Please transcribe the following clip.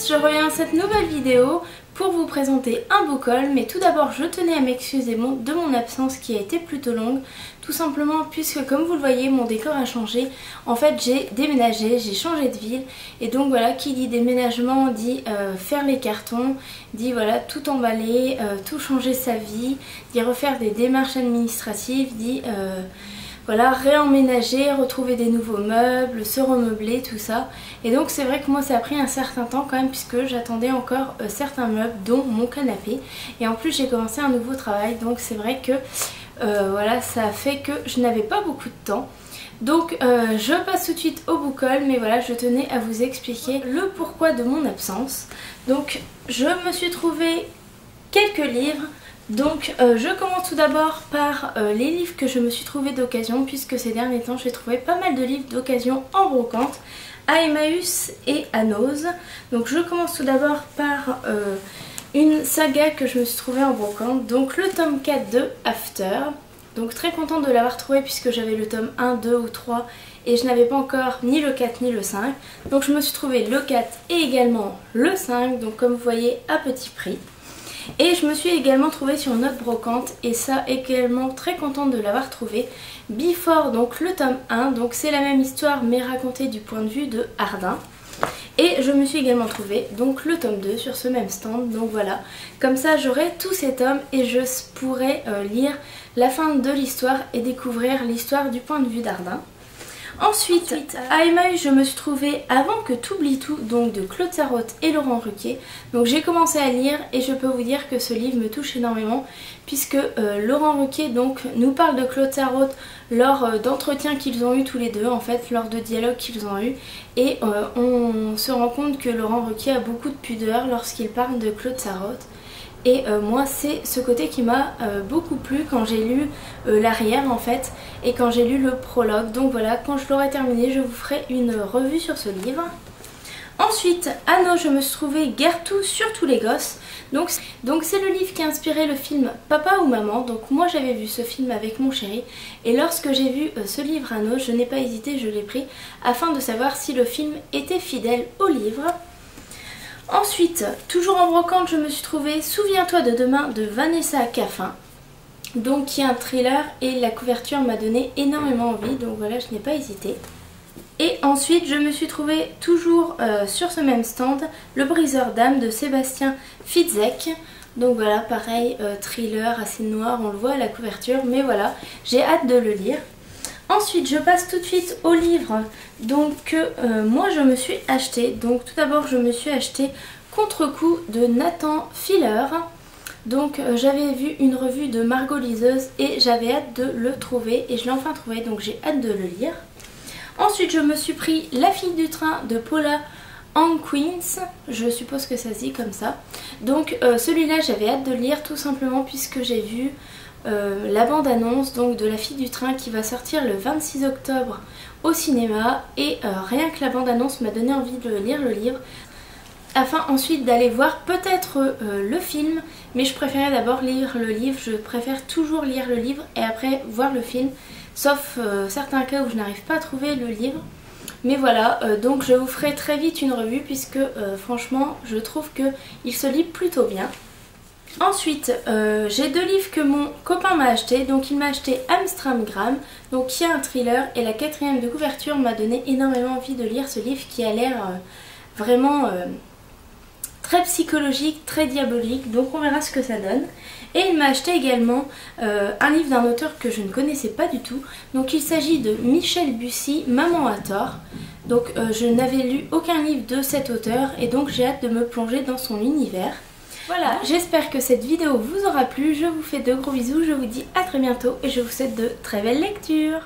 tous, je reviens à cette nouvelle vidéo pour vous présenter un book haul, mais tout d'abord je tenais à m'excuser de mon absence qui a été plutôt longue, tout simplement puisque comme vous le voyez mon décor a changé. En fait j'ai déménagé, j'ai changé de ville et donc voilà, qui dit déménagement dit faire les cartons, dit voilà tout emballer, tout changer sa vie, dit refaire des démarches administratives, dit voilà, réemménager, retrouver des nouveaux meubles, se remeubler, tout ça. Et donc c'est vrai que moi ça a pris un certain temps quand même puisque j'attendais encore certains meubles dont mon canapé. Et en plus j'ai commencé un nouveau travail donc c'est vrai que voilà, ça a fait que je n'avais pas beaucoup de temps. Donc je passe tout de suite au book haul, mais voilà je tenais à vous expliquer le pourquoi de mon absence. Donc je me suis trouvé quelques livres. Donc je commence tout d'abord par les livres que je me suis trouvé d'occasion, puisque ces derniers temps j'ai trouvé pas mal de livres d'occasion en brocante à Emmaüs et à Noz. Donc je commence tout d'abord par une saga que je me suis trouvée en brocante, donc le tome 4 de After. Donc très contente de l'avoir trouvé puisque j'avais le tome 1, 2 ou 3 et je n'avais pas encore ni le 4 ni le 5. Donc je me suis trouvé le 4 et également le 5, donc comme vous voyez à petit prix. Et je me suis également trouvée sur une autre brocante et ça également très contente de l'avoir trouvé. Before, donc le tome 1, donc c'est la même histoire mais racontée du point de vue de Ardyn. Et je me suis également trouvé donc le tome 2 sur ce même stand, donc voilà. Comme ça j'aurai tous ces tomes et je pourrai lire la fin de l'histoire et découvrir l'histoire du point de vue d'Ardyn. Ensuite, à Emmaüs, je me suis trouvée Avant que t'oublies tout, donc de Claude Sarraute et Laurent Ruquier. Donc j'ai commencé à lire et je peux vous dire que ce livre me touche énormément puisque Laurent Ruquier donc nous parle de Claude Sarraute lors d'entretiens qu'ils ont eu tous les deux, en fait, lors de dialogues qu'ils ont eu. Et on se rend compte que Laurent Ruquier a beaucoup de pudeur lorsqu'il parle de Claude Sarraute. Et moi c'est ce côté qui m'a beaucoup plu quand j'ai lu l'arrière en fait et quand j'ai lu le prologue. Donc voilà, quand je l'aurai terminé je vous ferai une revue sur ce livre. Ensuite à Noz je me suis trouvée Gertou sur tous les gosses. Donc c'est le livre qui a inspiré le film Papa ou Maman. Donc moi j'avais vu ce film avec mon chéri et lorsque j'ai vu ce livre à Noz je n'ai pas hésité, je l'ai pris afin de savoir si le film était fidèle au livre. Ensuite, toujours en brocante, je me suis trouvée Souviens-toi de demain de Vanessa Caffin, donc qui est un thriller et la couverture m'a donné énormément envie, donc voilà, je n'ai pas hésité. Et ensuite, je me suis trouvée toujours sur ce même stand, Le briseur d'âme de Sébastien Fitzek. Donc voilà, pareil, thriller assez noir, on le voit à la couverture, mais voilà, j'ai hâte de le lire. Ensuite je passe tout de suite au livre donc, que moi je me suis acheté. Donc tout d'abord je me suis acheté Contre-coup de Nathan Fielder. Donc j'avais vu une revue de Margot Liseuse et j'avais hâte de le trouver et je l'ai enfin trouvé, donc j'ai hâte de le lire. Ensuite je me suis pris La fille du train de Paula Hanquins, je suppose que ça se dit comme ça. Donc celui-là j'avais hâte de le lire tout simplement puisque j'ai vu la bande-annonce donc de La fille du train qui va sortir le 26 octobre au cinéma et rien que la bande-annonce m'a donné envie de lire le livre afin ensuite d'aller voir peut-être le film, mais je préférais d'abord lire le livre. Je préfère toujours lire le livre et après voir le film, sauf certains cas où je n'arrive pas à trouver le livre. Mais voilà, donc je vous ferai très vite une revue puisque franchement je trouve qu'il se lit plutôt bien. Ensuite, j'ai deux livres que mon copain m'a acheté. Donc il m'a acheté Amstramgram, donc qui est un thriller, et la quatrième de couverture m'a donné énormément envie de lire ce livre qui a l'air vraiment très psychologique, très diabolique, donc on verra ce que ça donne. Et il m'a acheté également un livre d'un auteur que je ne connaissais pas du tout. Donc il s'agit de Michel Bussy, Maman a tort. Donc je n'avais lu aucun livre de cet auteur et donc j'ai hâte de me plonger dans son univers. Voilà, j'espère que cette vidéo vous aura plu, je vous fais de gros bisous, je vous dis à très bientôt et je vous souhaite de très belles lectures.